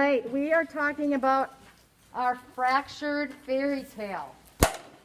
right, we are talking about our fractured fairy tale.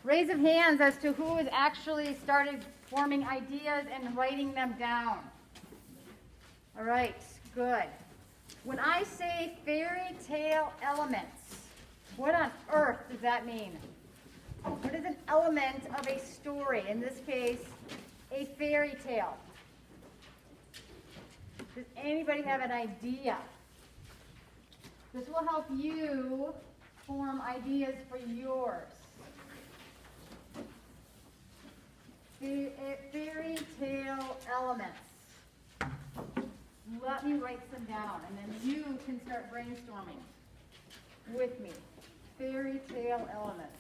Raise of hands as to who has actually started forming ideas and writing them down. All right, good. When I say fairy tale elements, what on earth does that mean? What is an element of a story? In this case, a fairy tale. Does anybody have an idea? This will help you form ideas for yours. Fairy tale elements. Let me write some down, and then you can start brainstorming with me. Fairy tale elements.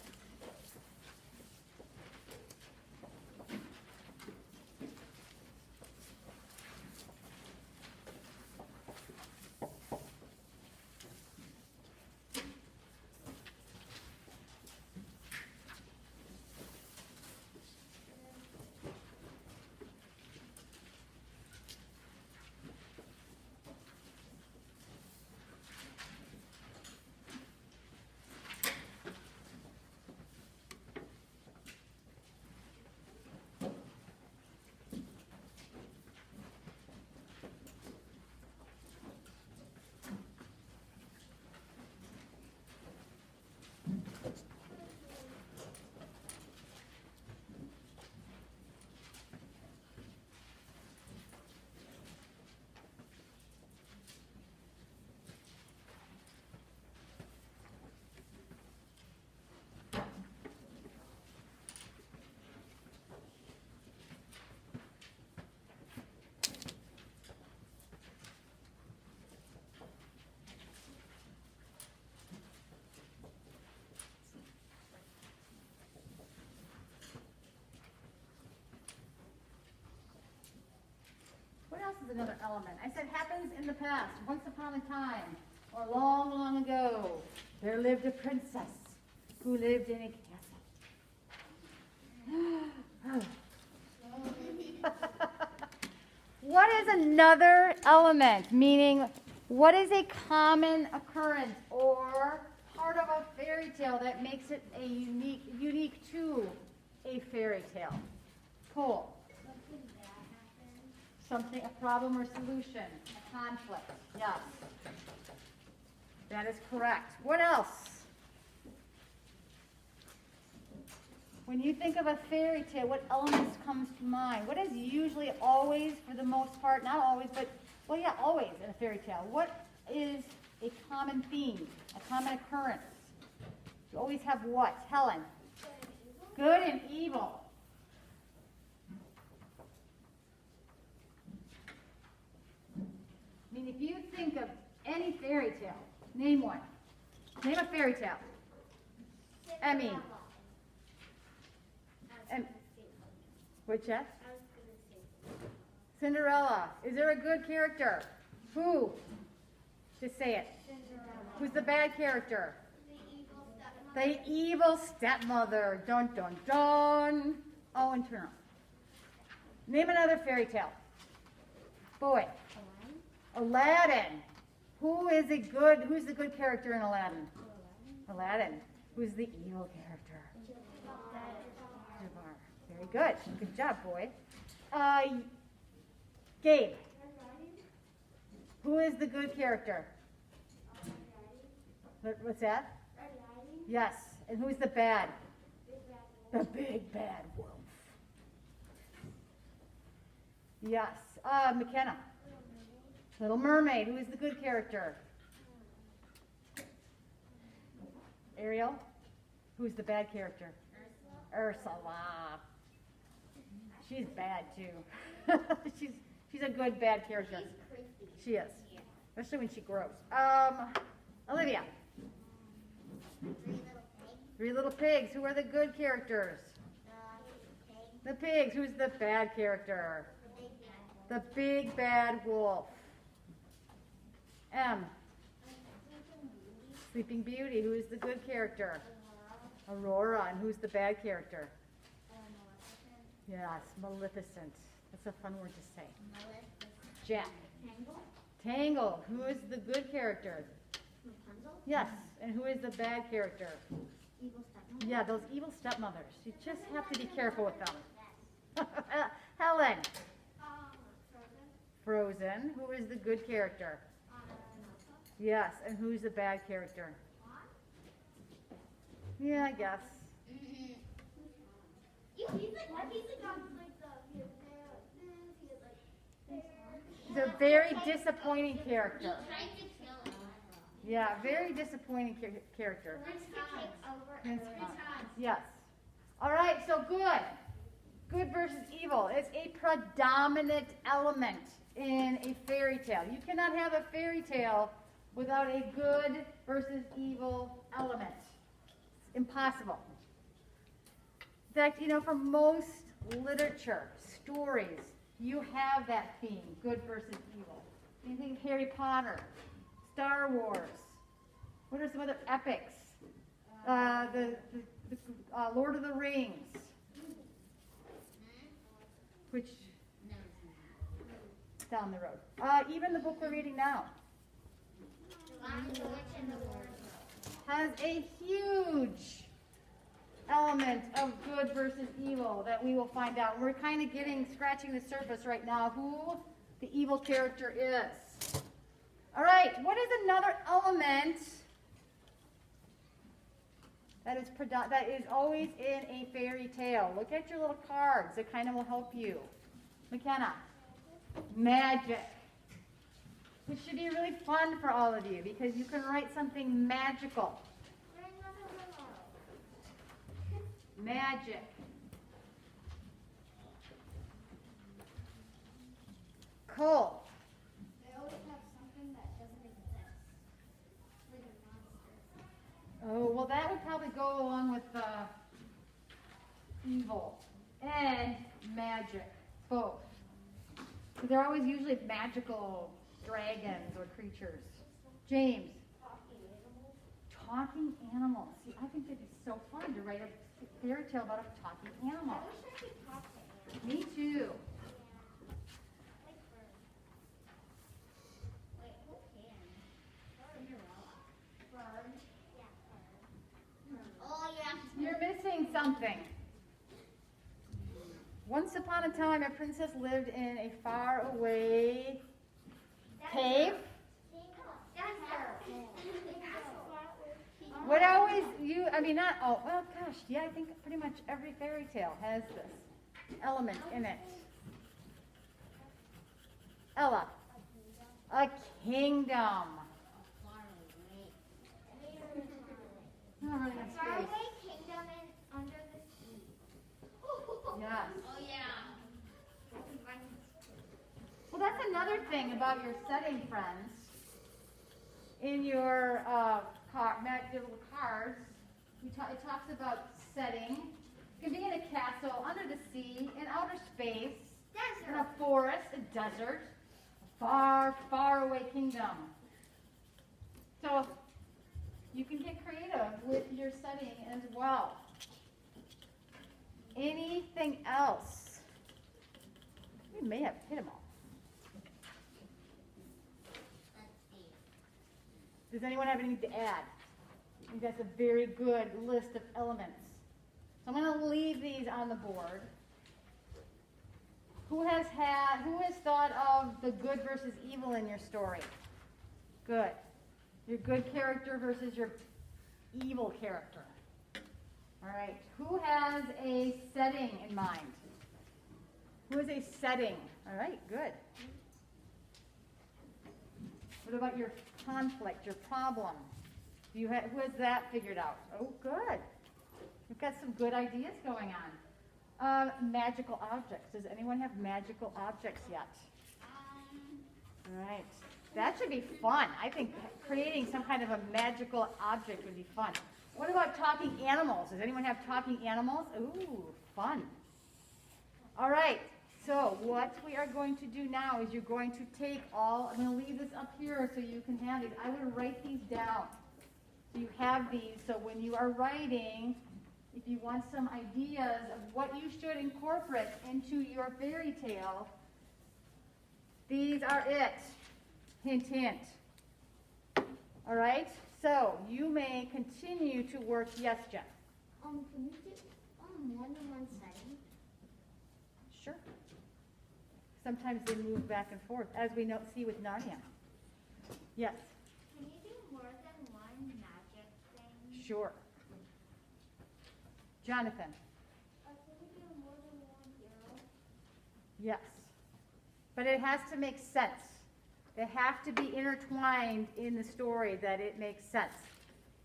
What else is another element? I said happens in the past. Once upon a time, or long, long ago, there lived a princess who lived in a castle. What is another element? Meaning, what is a common occurrence or part of a fairy tale that makes it a unique to a fairy tale? Cool. Something, a problem or solution, a conflict. Yes. That is correct. What else? When you think of a fairy tale, what elements comes to mind? What is usually always, for the most part, not always, but, well, yeah, always in a fairy tale. What is a common theme, a common occurrence? You always have what? Helen? Good and evil. I mean, if you think of any fairy tale, name one. Name a fairy tale. Emmy. What's that? Cinderella. Is there a good character? Who? Just say it. Cinderella. Who's the bad character? The evil stepmother. The evil stepmother. Dun, dun, dun. Oh, internal. Name another fairy tale. Boy. Aladdin. Who's the good character in Aladdin? Aladdin. Who's the evil character? Jafar. Very good. Good job, boy. Gabe. Who is the good character? What's that? Yes. And who's the bad? The big bad wolf. Yes. McKenna. Little Mermaid. Who is the good character? Ariel. Who's the bad character? Ursula. She's bad too. she's a good bad character. She is, especially when she grows. Olivia. Three Little Pigs. Who are the good characters? The pigs. Who's the bad character? The big bad wolf. M. Sleeping Beauty. Who is the good character? Aurora. And who's the bad character? Yes, Maleficent. That's a fun word to say. Jack. Tangle. Who is the good character? Rapunzel? Yes. And who is the bad character? Evil stepmother? Yeah, those evil stepmothers. You just have to be careful with them. Yes. Helen. Frozen? Frozen. Who is the good character? Elsa? Yes. And who's the bad character? Yeah, I guess. Mm-hmm. He's like on like the He's a very disappointing character. Trying to kill him. Yeah, very disappointing character. Prince to take over Prince everyone. Hans. Yes. All right, so good. Good versus evil is a predominant element in a fairy tale. You cannot have a fairy tale without a good versus evil element. It's impossible. In fact, for most literature, stories, you have that theme, good versus evil. You think of Harry Potter, Star Wars. What are some other epics? The Lord of the Rings, which down the road. Even the book we're reading now Lion, the Witch, and the Wardrobe. has a huge element of good versus evil that we will find out. We're kind of scratching the surface right now who the evil character is. All right, what is another element that is always in a fairy tale? Look at your little cards. It kind of will help you. McKenna. Magic. This should be really fun for all of you because you can write something magical. Magic. Cole. They always have something that doesn't exist. Like a monster. Oh, well, that would probably go along with evil and magic, both. They're always usually magical dragons or creatures. James. Talking animals. See, I think it'd be so fun to write a fairy tale about a talking animal. I wish I could talk to him. Me too. Like birds. Wait, who can? Cinderella. Bird. Yeah, bird. Oh, yeah. You're missing something. Once upon a time, a princess lived in a faraway cave. What always well, gosh, yeah, I think pretty much every fairy tale has this element in it. Ella, a kingdom. Oh, really nice Faraway face. kingdom under the sea. Yes. Oh, yeah. Well, that's another thing about your setting, friends. In your your little cards, it talks about setting. It can be in a castle, under the sea, in outer space, in a forest, a desert, a far, far away kingdom. So you can get creative with your setting as well. Anything else? We may have hit them all. Does anyone have anything to add? I think that's a very good list of elements. So I'm going to leave these on the board. Who has thought of the good versus evil in your story? Good. Your good character versus your evil character. All right. Who has a setting in mind? Who has a setting? All right, good. What about your conflict, your problem? Who has that figured out? Oh, good. We've got some good ideas going on. Magical objects. Does anyone have magical objects yet? All right. That should be fun. I think creating some kind of a magical object would be fun. What about talking animals? Does anyone have talking animals? Ooh, fun. All right. So what we are going to do now is you're going to take I'm going to leave this up here so you can have these. I would write these down. So you have these. So when you are writing, if you want some ideas of what you should incorporate into your fairy tale, these are it. Hint, hint. All right, so you may continue to work. Yes, Jen? Can you do more than one setting? Sure. Sometimes they move back and forth, as we see with Narnia. Yes, Can you do more than one magic thing? sure. Jonathan? Can you do more than one hero? Yes. But it has to make sense. They have to be intertwined in the story that it makes sense.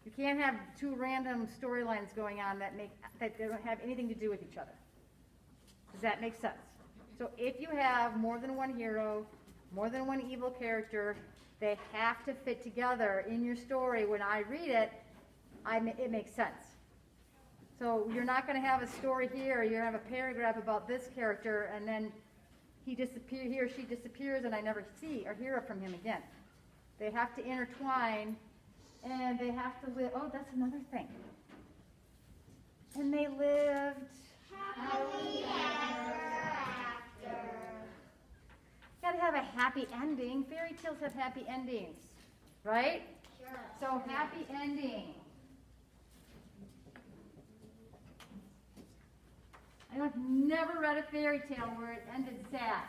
You can't have two random storylines going on that don't have anything to do with each other. Does that make sense? So if you have more than one hero, more than one evil character, they have to fit together in your story. When I read it, it makes sense. So you're not going to have a story here, you're going to have a paragraph about this character, and then he or she disappears, and I never see or hear from him again. They have to intertwine, and they have to live. Oh, that's another thing. And they lived Happily ever after. got to have a happy ending. Fairy tales have happy endings, right? Sure. So happy ending. I've never read a fairy tale where it ended sad.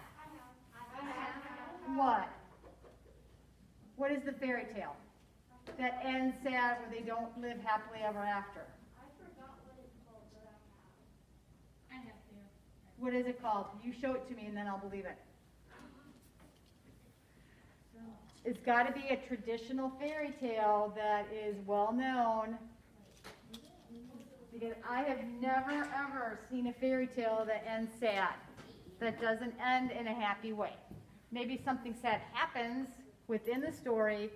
I have. What? What is the fairy tale that ends sad where they don't live happily ever after? I forgot what it's called, but I have. What is it called? You show it to me and then I'll believe it. It's got to be a traditional fairy tale that is well known. Because I have never ever seen a fairy tale that ends sad, that doesn't end in a happy way. Maybe something sad happens within the story,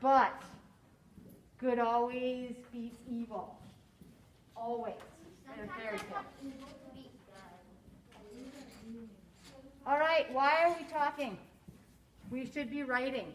but good always beats evil. Always in a fairy tale. Evil to be good. All right, why are we talking? We should be writing.